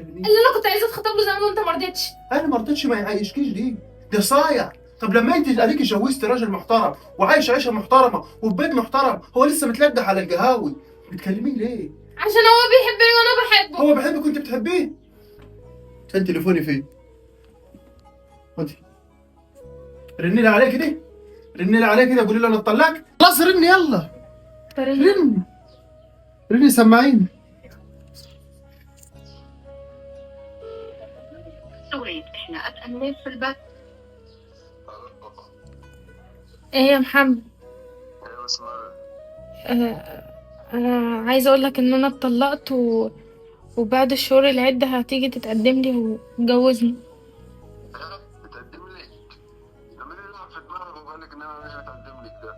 بتكلميه؟ اللي انا كنت عايزه اتخطب له زمان وانت ما رضيتش. انا ما رضيتش، ما يعيشكيش دي، ده صايع. طب لما انت اديك اتجوزت راجل محترم وعايش عيشه محترمه وفي بيت محترم، هو لسه متلقح على القهاوي، بتكلميه ليه؟ عشان هو بيحبني وانا بحبه. هو بيحبك وانت بتحبيه؟ كان تليفوني فين؟ خدي، رني لي عليه كده، رني لي عليه كده، قولي له انا اتطلقت. خلاص رني يلا، رني رني سمعيني. سوري احنا اتأنيت في البث. ايه يا محمد؟ ايوه اسمع. انا عايزه اقول لك ان انا اتطلقت وبعد الشهور العده هتيجي تتقدم لي وتجوزني. بتقدم لي؟ ده مين اللي لعب في دماغك وقال لك ان انا مش هتقدم لك ده؟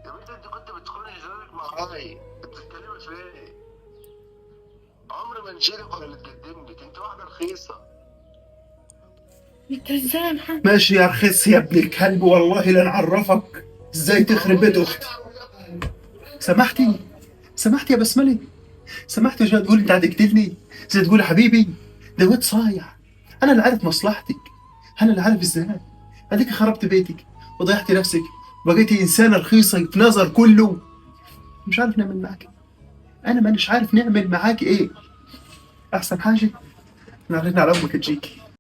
يا بنت انت كنت بتخوني جوزك معاي، بتتكلمي في ايه؟ عمري ما نشيلك ولا اللي تقدم لك، انت واحده رخيصه. انت ازاي يا محمد؟ ماشي يا رخيص يا ابن الكلب، والله لا نعرفك ازاي تخرب بيت اختي. سمحتي، سمحتي يا بسملي، سمحتي. مش هتقولي انت هتقتلني؟ زي تقولي حبيبي، ده واد صايع. انا اللي عارف مصلحتك، انا اللي عارف ازاي. اديك خربت بيتك وضيعتي نفسك وبقيتي انسانه رخيصه في نظر كله. مش عارف نعمل معاك، انا مانيش عارف نعمل معاك ايه. احسن حاجه نعرفنا على امك تجيكي.